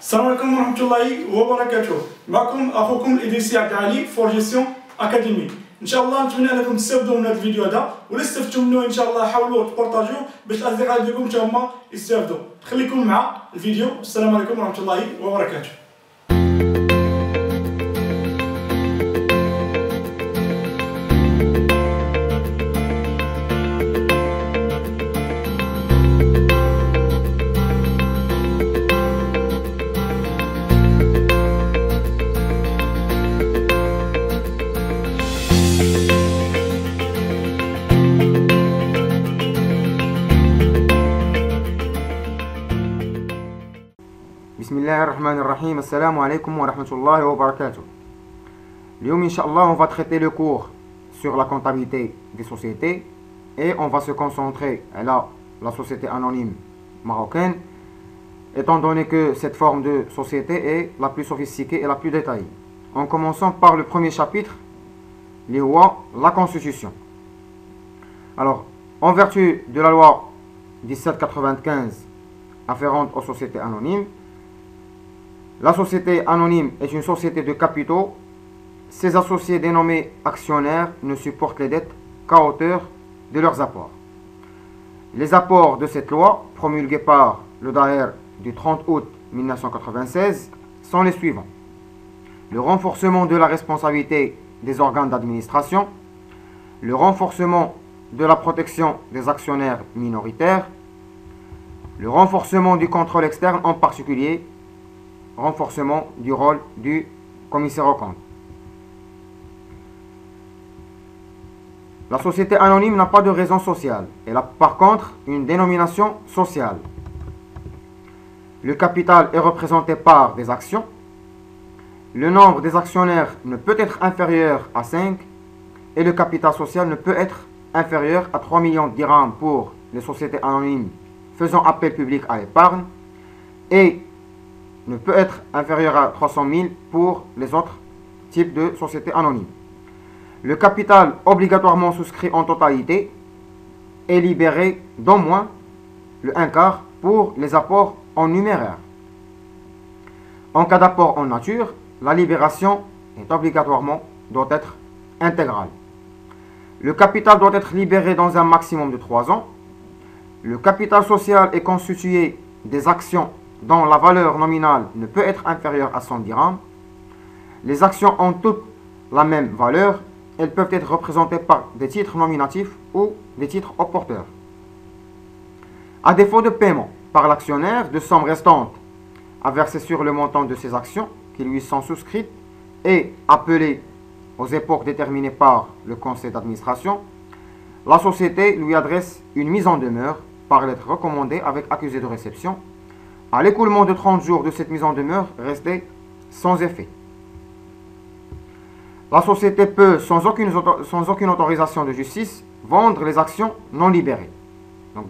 السلام عليكم ورحمة الله وبركاته. معكم أخوكم إدريس عبد العالي فور جيستيون أكاديمي. إن شاء الله نتمنى أنكم تستافدوا من هذا الفيديو هذا، ولا استفدتوا منه إن شاء الله حاولوا تبارطاجيوه باش الأصدقاء ديالكم حتى هما يستافدوا. خليكم مع الفيديو. السلام عليكم ورحمة الله وبركاته. بسم الله الرحمن الرحيم. السلام عليكم ورحمة الله وبركاته. اليوم إن شاء الله on va traiter le cours sur la comptabilité des sociétés et on va se concentrer à la société anonyme marocaine, étant donné que cette forme de société est la plus sophistiquée et la plus détaillée. En commençant par le premier chapitre, les lois, la Constitution. Alors, en vertu de la loi 1795 afférente aux sociétés anonymes, la société anonyme est une société de capitaux. Ses associés dénommés actionnaires ne supportent les dettes qu'à hauteur de leurs apports. Les apports de cette loi, promulguée par le Daher du 30 août 1996, sont les suivants. Le renforcement de la responsabilité des organes d'administration, le renforcement de la protection des actionnaires minoritaires, le renforcement du contrôle externe, en particulier renforcement du rôle du commissaire aux comptes. La société anonyme n'a pas de raison sociale. Elle a par contre une dénomination sociale. Le capital est représenté par des actions. Le nombre des actionnaires ne peut être inférieur à 5 et le capital social ne peut être inférieur à 3 millions de dirhams pour les sociétés anonymes faisant appel public à l'épargne et ne peut être inférieur à 300 000 pour les autres types de sociétés anonymes. Le capital obligatoirement souscrit en totalité est libéré d'au moins le 1/4 pour les apports en numéraire. En cas d'apport en nature, la libération est obligatoirement doit être intégrale. Le capital doit être libéré dans un maximum de 3 ans. Le capital social est constitué des actions dont la valeur nominale ne peut être inférieure à 100 dirhams. Les actions ont toutes la même valeur. Elles peuvent être représentées par des titres nominatifs ou des titres au porteur. À défaut de paiement par l'actionnaire de sommes restantes à verser sur le montant de ces actions qui lui sont souscrites et appelées aux époques déterminées par le conseil d'administration, la société lui adresse une mise en demeure par lettre recommandée avec accusé de réception. À l'écoulement de 30 jours de cette mise en demeure, restée sans effet. La société peut, sans aucune autorisation de justice, vendre les actions non libérées. Donc,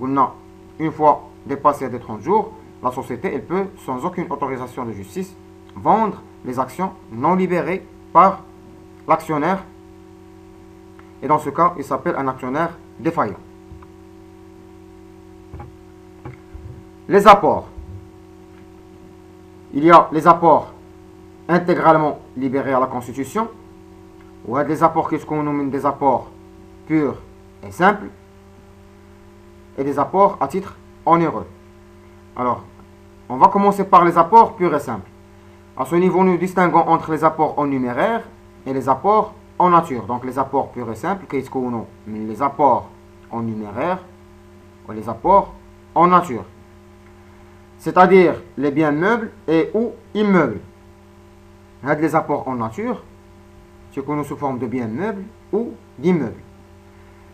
une fois dépassé les 30 jours, la société elle peut, sans aucune autorisation de justice, vendre les actions non libérées par l'actionnaire. Et dans ce cas, il s'appelle un actionnaire défaillant. Les apports. Il y a les apports intégralement libérés à la Constitution, ou des apports qui sont nommés des apports purs et simples, et des apports à titre onéreux. Alors, on va commencer par les apports purs et simples. À ce niveau, nous distinguons entre les apports en numéraire et les apports en nature. Donc, les apports purs et simples, qui sont les apports en numéraire ou les apports en nature. C'est-à-dire les biens meubles et ou immeubles. Les apports en nature, c'est connu sous forme de biens meubles ou d'immeubles.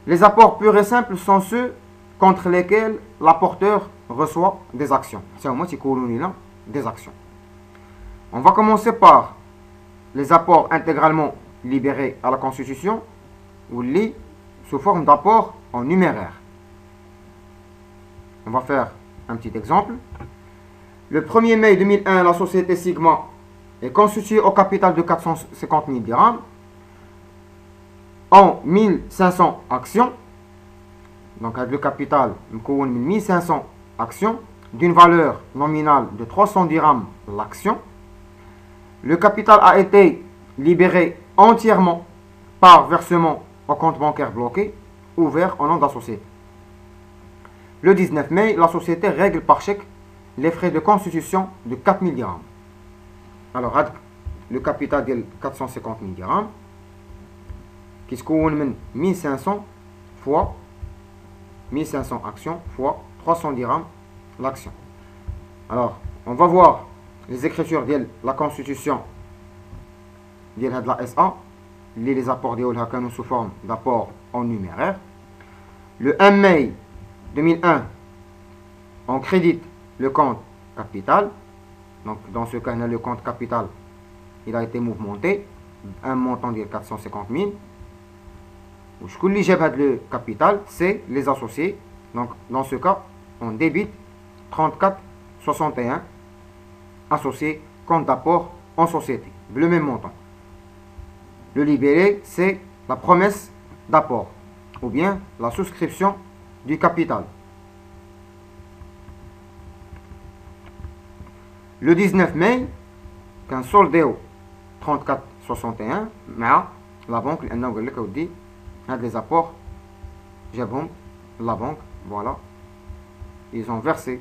Les apports purs et simples sont ceux contre lesquels l'apporteur reçoit des actions. C'est au moins des actions. On va commencer par les apports intégralement libérés à la Constitution ou les sous forme d'apport en numéraire. On va faire un petit exemple. Le 1er mai 2001, la société Sigma est constituée au capital de 450 000 dirhams en 1500 actions. Donc, avec le capital, 1500 actions d'une valeur nominale de 300 dirhams l'action. Le capital a été libéré entièrement par versement au compte bancaire bloqué ouvert au nom de la société. Le 19 mai, la société règle par chèque les frais de constitution de 4000 dirhams. Alors, le capital de 450 000 dirhams, qui se compte 1500 fois 1500 actions fois 300 dirhams l'action. Alors, on va voir les écritures de la constitution de la SA, les apports de sous forme d'apport en numéraire. Le 1 mai 2001, on crédite le compte capital. Donc, dans ce cas, le compte capital, il a été mouvementé, un montant de 450 000. Ce que j'ai le capital, c'est les associés. Donc, dans ce cas, on débite 34,61 associés compte d'apport en société, le même montant. Le libellé, c'est la promesse d'apport ou bien la souscription du capital. Le 19 mai, quand soldéo 34,61, la banque, les apports, la banque, voilà, ils ont versé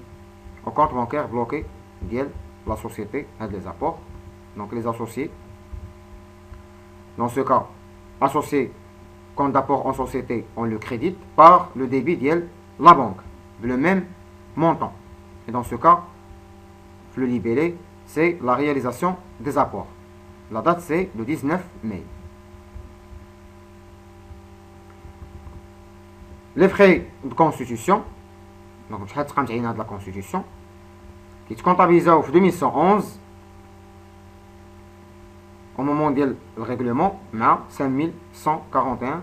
au compte bancaire bloqué de la société des apports. Donc les associés, dans ce cas, associés compte d'apport en société, on le crédite par le débit de la banque, le même montant. Et dans ce cas, le libellé, c'est la réalisation des apports. La date, c'est le 19 mai. Les frais de constitution, donc je vais de la constitution, qui se comptabilisent en 2111, au moment du règlement, 5141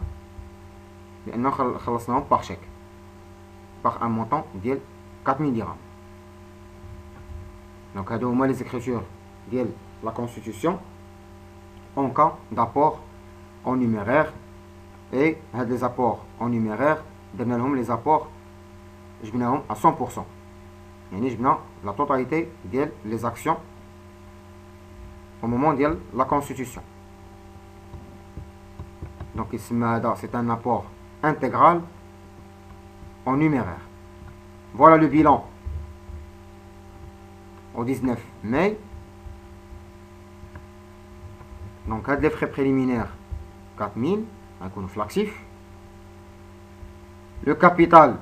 par chèque, par un montant de 4000 dirhams. Donc, à les écritures de la Constitution en cas d'apport en numéraire et des apports en numéraire, les apports à 100%. Et la totalité des actions au moment de la Constitution. Donc, c'est un apport intégral en numéraire. Voilà le bilan au 19 mai. Donc, les frais préliminaires 4000, un compte flaxif. Le capital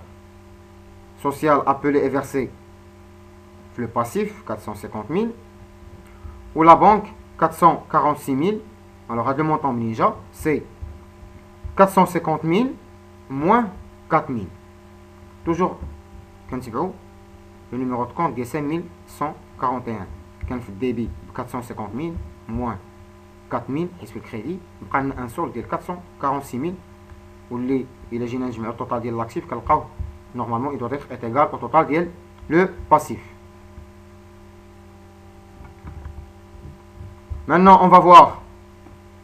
social appelé et versé, le passif 450 000. Ou la banque 446 000. Alors, à deux montants ninja, c'est 450 000 moins 4 000. Toujours, le numéro de compte est 5141. Quand le débit 450 000 moins 4 000, et le crédit, on prend un solde de 446 000. Ou il est le total de l'actif, normalement, il doit être égal au total de le passif. Maintenant, on va voir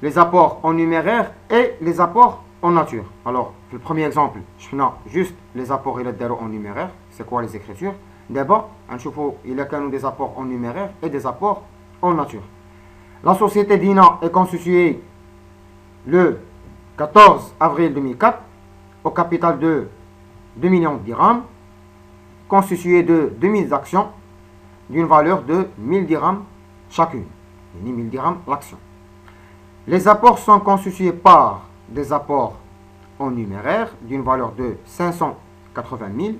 les apports en numéraire et les apports en nature. Alors, le premier exemple, je fais juste les apports et les déros en numéraire. C'est quoi les écritures? D'abord, il y a des apports en numéraire et des apports en nature. La société Dina est constituée le 14 avril 2004 au capital de 2 millions de dirhams, constituée de 2000 actions d'une valeur de 1000 dirhams chacune. 1000 dirhams l'action. Les apports sont constitués par des apports en numéraire d'une valeur de 580 000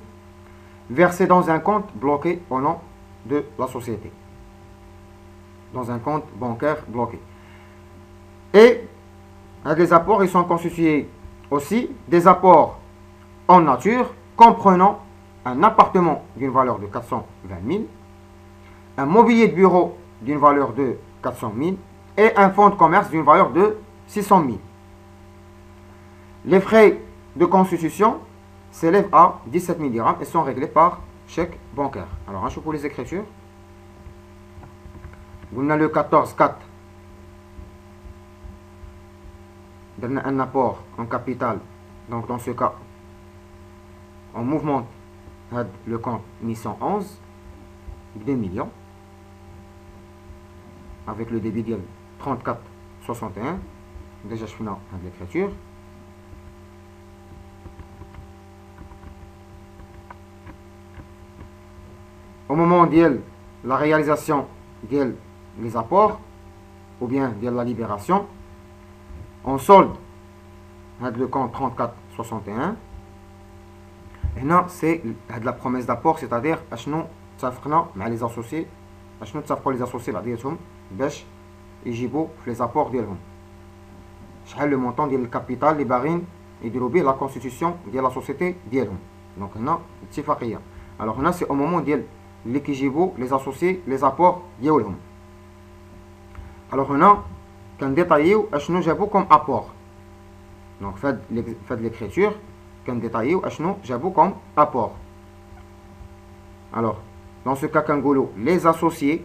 versés dans un compte bloqué au nom de la société. Dans un compte bancaire bloqué. Et les apports, ils sont constitués aussi des apports en nature comprenant un appartement d'une valeur de 420 000, un mobilier de bureau d'une valeur de 400 000 et un fonds de commerce d'une valeur de 600 000. Les frais de constitution s'élèvent à 17 000 dirhams et sont réglés par chèque bancaire. Alors, je pour les écritures. On a le 14-4. Donne un apport en capital. Donc, dans ce cas, on mouvement le compte 1111 2 millions avec le débit de 34,61. Déjà je finis l'écriture. Au moment de la réalisation des apports ou bien de la libération, on solde le compte 34,61. Et là, c'est la promesse d'apport, c'est-à-dire nous تفقنا مع les associés, nous تفقوا les associés بعضياتهم باش يجيبوا في les apports ديالهم. شحال le montant ديال الكابيتال اللي باغيين يديروا به la constitution ديال la société ديالهم. Donc هنا اتفاقية. Alors هنا c'est au moment ديال اللي كيجيبوا les associés les apports ديالهم. Alors هنا كنديطايو اشنو جابوا comme apport. Donc faites l'écriture كنديطايو اشنو جابوا comme apport. Alors dans ce cas كنقولوا les associés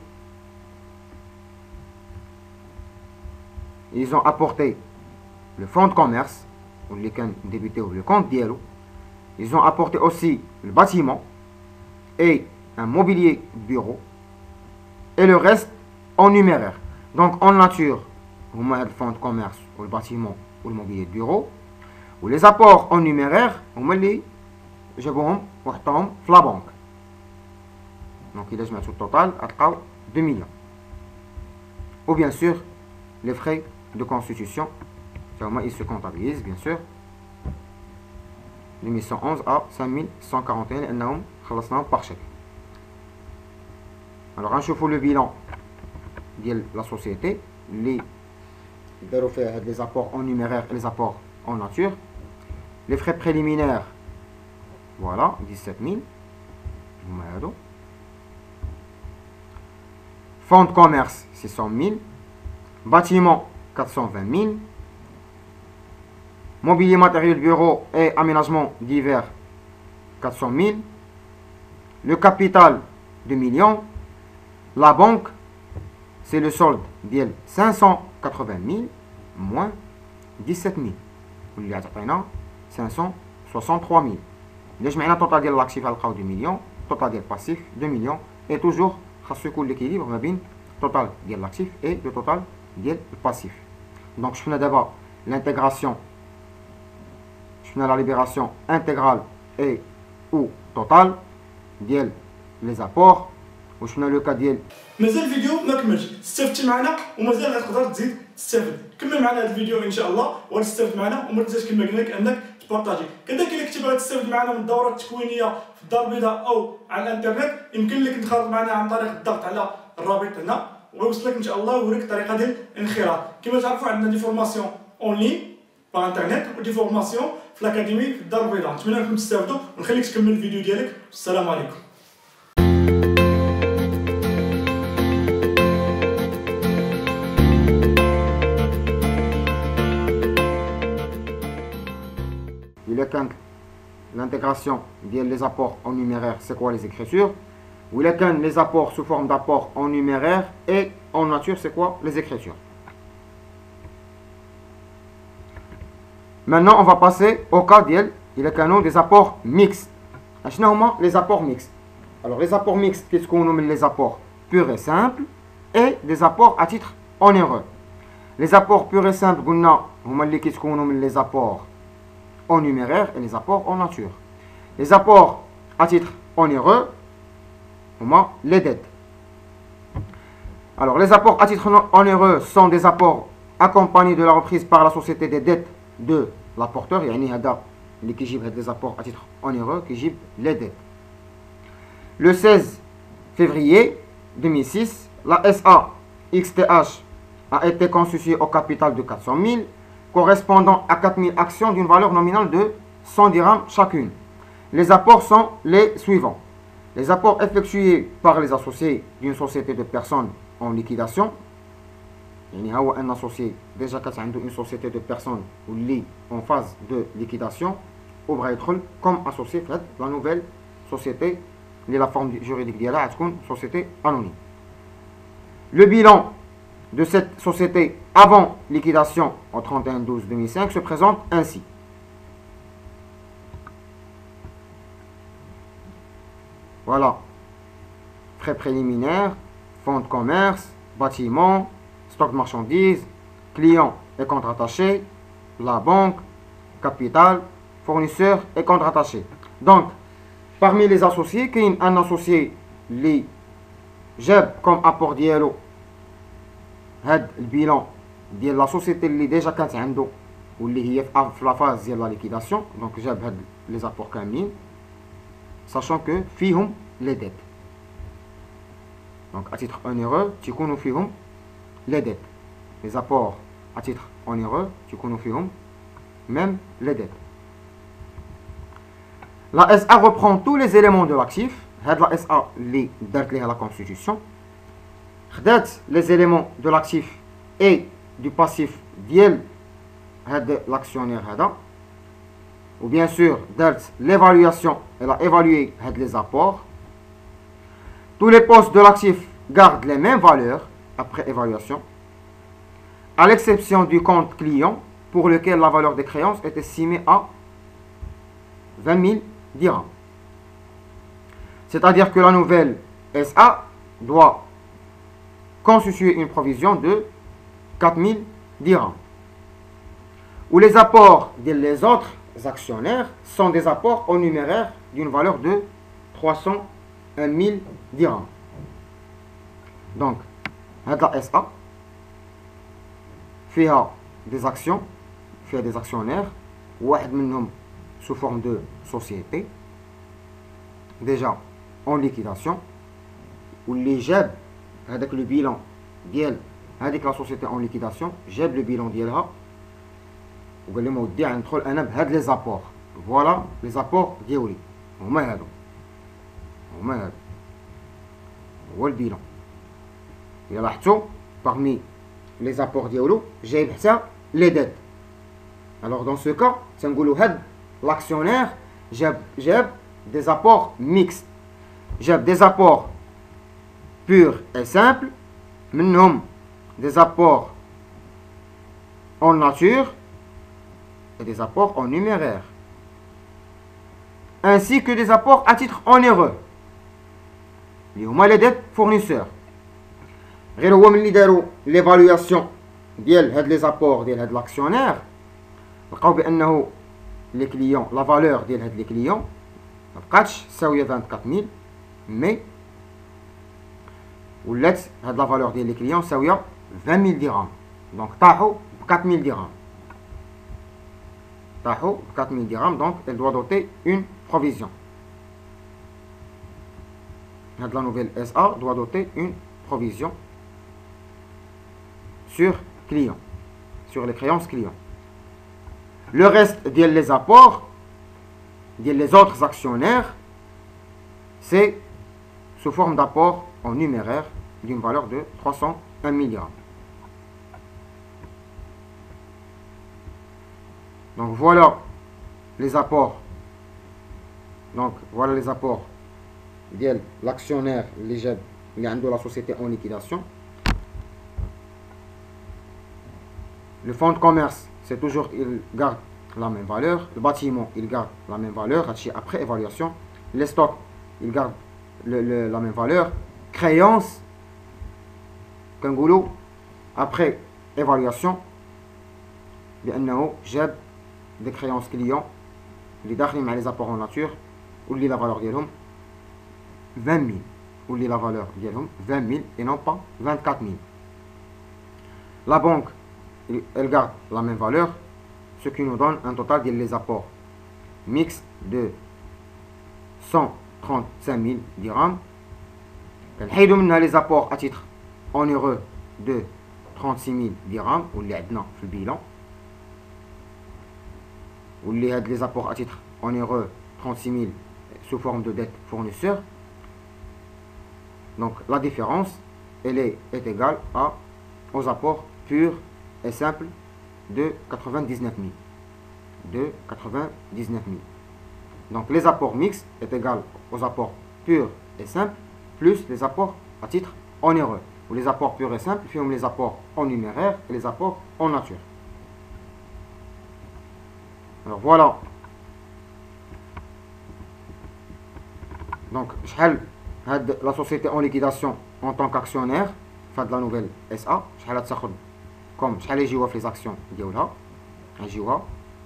ils ont apporté le fonds de commerce ou اللي كان débuté le compte ديالو. Ils ont apporté aussi le bâtiment et un mobilier bureau et le reste en numéraire. Donc en nature, le fonds de commerce ou le bâtiment ou le mobilier de bureau, ou les apports en numéraire, on les جابوهم وحطوهم في la banque. Donc il a جمعت au total à 2 millions. Ou bien sûr les frais de constitution, ils se comptabilisent bien sûr. 2111 à 5141 لأنهم خلصناهم par chèque. Alors نشوفوا le bilan de la société اللي داروا فيها les apports en numéraire et les apports en nature. Les frais préliminaires, voilà 17 000. Fonds de commerce 600 000. Bâtiment 420 000. Mobilier, matériel, bureau et aménagement divers 400 000. Le capital 2 millions. La banque, c'est le solde de 580 000 moins 17 000. واللي عطينا 563 000. اللي جمعنا التوتال ديال الاكتيف غنلقاو 2 مليون، التوتال ديال الباسيف 2 مليون. اي توجور خاصو يكون ليكيليبر ما بين التوتال ديال الاكتيف اي لو توتال ديال الباسيف. دونك شفنا دابا l'intégration, شفنا la libération intégrale et ou totale ديال les apports. وشفنا لو كا ديال مازال الفيديو ما كملش، استفدتي معنا ومازال غتقدر تزيد تستافد. كمل معنا هذا الفيديو ان شاء الله وتستافد معنا، وما تنساش كما قلنا لك انك تبارطاجي. كذلك الا كنتي باغي تستافد معنا من الدورات التكوينيه في الدار البيضاء او على الانترنت، يمكن لك تنخرط معنا عن طريق الضغط على الرابط هنا ويوصلك ان شاء الله ويوريك الطريقه ديال الانخراط. كما تعرفوا عندنا دي فورماسيون اون لين باغ انترنت ودي فورماسيون في الاكاديمي في الدار البيضاء. نتمنى انكم تستافدوا ونخليك تكمل الفيديو ديالك. السلام عليكم. Il est quand l'intégration des apports en numéraire, c'est quoi les écritures? Ou il est quand les apports sous forme d'apports en numéraire et en nature, c'est quoi les écritures? Maintenant, on va passer au cas il est quand des apports mixtes. Les apports mixtes. Alors, les apports mixtes, qu'est-ce qu'on nomme les apports purs et simples et des apports à titre onéreux. Les apports purs et simples, qu'est-ce qu'on nomme les apports en numéraire et les apports en nature. Les apports à titre onéreux, les dettes. Alors, les apports à titre onéreux sont des apports accompagnés de la reprise par la société des dettes de l'apporteur. Il y a des apports à titre onéreux qui gibent les dettes. Le 16 février 2006, la SA XTH a été constituée au capital de 400 000, correspondant à 4000 actions d'une valeur nominale de 100 dirhams chacune. Les apports sont les suivants. Les apports effectués par les associés d'une société de personnes en liquidation. Il y a un associé déjà une société de personnes en phase de liquidation ou comme associé de la nouvelle société, la forme juridique de la société anonyme. Le bilan de cette société avant liquidation au 31/12/2005 se présente ainsi. Voilà. frais préliminaires, fonds de commerce, bâtiment, stock de marchandises, clients et comptes rattachés, la banque, capital, fournisseur et comptes rattachés. Donc, parmi les associés, il y a un associé qui جاب comme apport ديالو هاد البيلان ديال لا سوسيتي اللي ديجا كانت عنده واللي هي في لا فاز ديال لا ليكيداسيون. دونك جاب هاد لي زابور كاملين sachant que فيهم لي ديت. دونك à titre onéreux تيكونوا فيهم لي ديت. لي زابور à titre onéreux تيكونوا فيهم même les dettes. La SA reprend tous les éléments de l'actif. هاد la SA اللي دارت ليها la constitution خدات les éléments de l'actif et du passif ديال هاد l'actionnaire هذا. Ou bien sûr دارت l'évaluation, elle a évalué هاد les apports. Tous les postes de l'actif gardent les mêmes valeurs après évaluation, à l'exception du compte client pour lequel la valeur des créances est estimée à 20 000 dirhams. C'est-à-dire que la nouvelle SA doit constituer une provision de 4 000 dirhams. Où les apports des autres actionnaires sont des apports en numéraire d'une valeur de 301 000 dirhams. Donc, la SA fait des actions, fait des actionnaires, واحد منهم sous forme de société, déjà en liquidation, واللي جاب هذاك le bilan ديال هذيك la société en liquidation, جاب le bilan ديالها وقال لهم ودي غندخل انا بهاد لي زابور. فوالا لي زابور ديالي هما هادو، هو البيلون. إلا لاحظتوا parmi les apports ديالو جايب حتى les dettes. Alors dans ce cas تنقولوا هاد l'actionnaire جاب des apports mixtes, جاب des apports purs et simples, منهم des apports en nature et des apports en numéraire, ainsi que des apports à titre onéreux اللي هما les dettes fournisseurs. غير هو ملي داروا l'évaluation ديال هاد les apports ديال هاد l'actionnaire لقاو بانه لي كليون لا فالور ديال هاد لي كليون مبقاتش تساويه 24000 مي ولات هاد لا فالور ديال لي كليون ساويه 20000 درهم. دونك طاحوا ب 4000 درهم، طاحوا ب 4000 درهم. دونك elle doit doter une provision. هاد la nouvelle SA doit doter une provision sur client, sur les créances clients. Le reste ديال les apports ديال les autres actionnaires c'est sous forme d'apport en numéraire d'une valeur de 301 000 dirhams. Donc voilà les apports. Donc voilà les apports ديال l'actionnaire اللي جاب اللي عنده la société en liquidation. Le fonds de commerce, c'est toujours, il garde la même valeur. Le bâtiment, il garde la même valeur après évaluation. Les stocks, il garde la même valeur. Créances, كنقولوا après évaluation بأنه جاب des créances clients اللي داخلين مع les apports en nature واللي la valeur ديالهم 20 000 واللي la valeur ديالهم 20 000 et non pas 24 000. La banque, elle garde la même valeur, ce qui nous donne un total de les apports mixtes de 135 000 dirhams. كنحيدو منها les apports à titre onéreux de 36 000 dirhams واللي عندنا في البيلان، واللي هاد les apports à titre onéreux 36 000 sous forme de dette fournisseur. Donc la différence elle est égale aux apports purs et simples de 99 000. Donc les apports mixtes est égal aux apports purs et simples plus les apports à titre onéreux. Ou les apports purs et simples font les apports en numéraire et les apports en nature. Alors voilà. Donc شحال la société en liquidation en tant qu'actionnaire de la nouvelle SA, comme les actions ديالها غيجيوها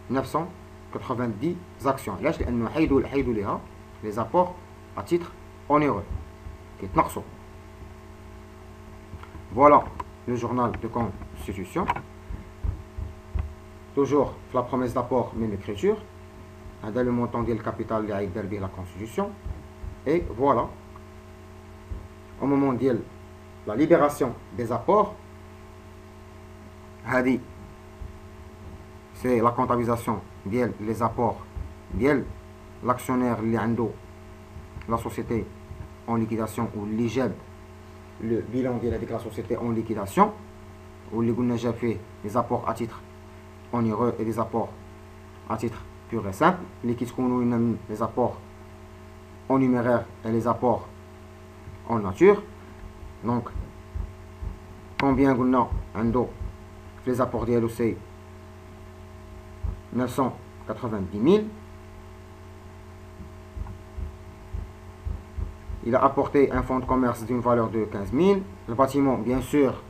990 actions. علاش؟ لانه حيدوا ليها les apports à titre onéreux كيتنقصوا. Voilà le journal de constitution. Toujours la promesse d'apport, même écriture. Dans le montant du capital de la constitution. Et voilà, au moment de la libération des apports, c'est la comptabilisation des apports de l'actionnaire la société en liquidation ou l'IGEB, le bilan de la société en liquidation, où les gens fait des apports à titre onéreux et des apports à titre pur et simple. Les apports en numéraire et les apports en nature. Donc, combien on a les apports de c'est 990 000. Il a apporté un fonds de commerce d'une valeur de 15 000. Le bâtiment, bien sûr,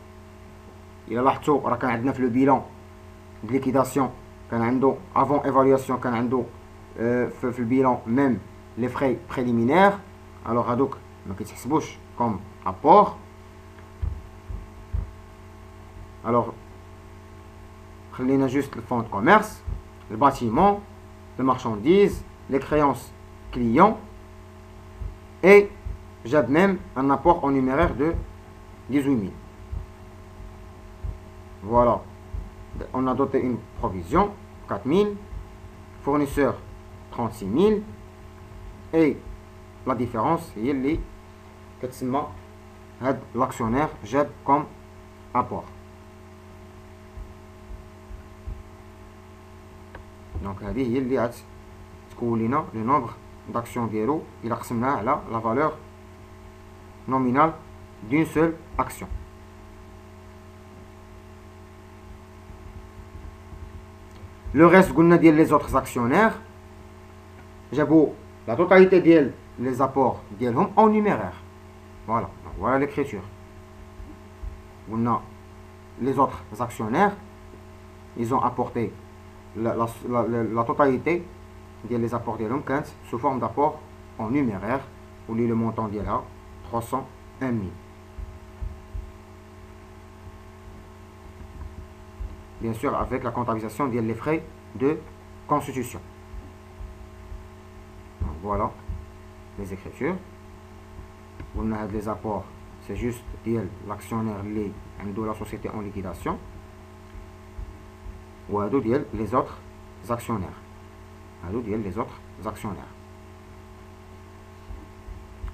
il a le bilan de liquidation avant évaluation le bilan même les frais préliminaires. Alors donc comme apport. Alors on a juste le fonds de commerce, le bâtiment, les marchandises, les créances clients, et j'ai même un apport en numéraire de 18 000. Voilà, on a doté une provision 4 000, fournisseur 36 000, et la différence est les l'actionnaire jette comme apport. Donc هذه هي اللي تكون لنا le nombre d'actions ديالو إلا قسمناه على la valeur nominale d'une seule action. Le reste قلنا ديال les autres actionnaires جابوا la totalité ديال les apports ديالهم en numéraire. Voilà, donc voilà l'écriture. Les autres actionnaires, ils ont apporté la totalité des apports de l'homme sous forme d'apport en numéraire, où le montant de là 301 000. Bien sûr, avec la comptabilisation des frais de constitution. Donc, voilà les écritures. On a les apports, c'est juste l'actionnaire de la société en liquidation, ou les autres actionnaires. Les autres actionnaires.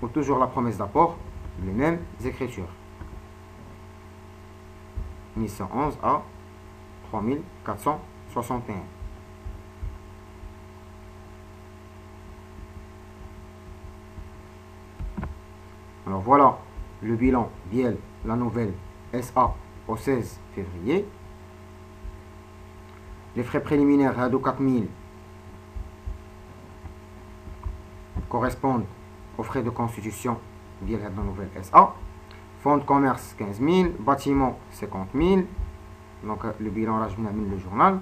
Ou toujours la promesse d'apport, les mêmes écritures. 1111 à 3461. Alors voilà le bilan de la nouvelle SA au 16 février. Les frais préliminaires à 4 000 correspondent aux frais de constitution de la nouvelle SA. Fonds de commerce 15 000, bâtiment 50 000. Donc le bilan là je m'amène le journal.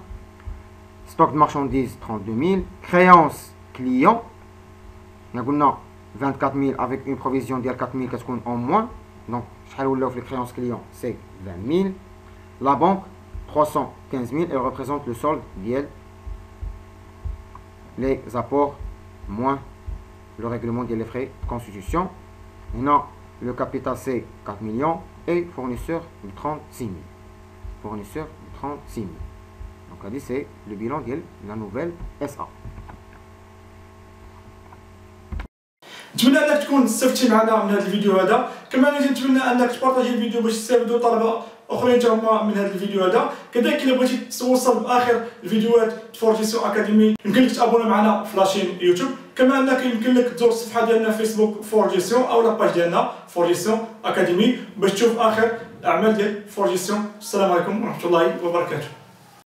Stock de marchandises 32 000. Créances clients. Il y a 24 000 avec une provision de 4 000 qui en moins. Donc, les créances clients, c'est 20 000. La banque, 315 000. Elle représente le solde d'IEL. Les apports moins le règlement des frais de constitution. Non, le capital, c'est 4 millions. Et fournisseur de 36 000. Fournisseur de 36 000. Donc, c'est le bilan de la nouvelle SA. نتمنى انك تكون استفدتي معنا من هذا الفيديو هذا. كما نتمنى انك تبارطاجي الفيديو باش تستافدوا طلبه اخرين حتى هما من هذا الفيديو هذا. كذلك الا بغيتي توصل باخر الفيديوهات فورجيسيون اكاديمي يمكن لك تابونا معنا في لاشين يوتيوب. كما انك يمكن لك تزور الصفحه ديالنا فيسبوك فورجيسيون او لاباج ديالنا فورجيسيون اكاديمي باش تشوف اخر الاعمال ديال فورجيسيون. السلام عليكم ورحمه الله وبركاته.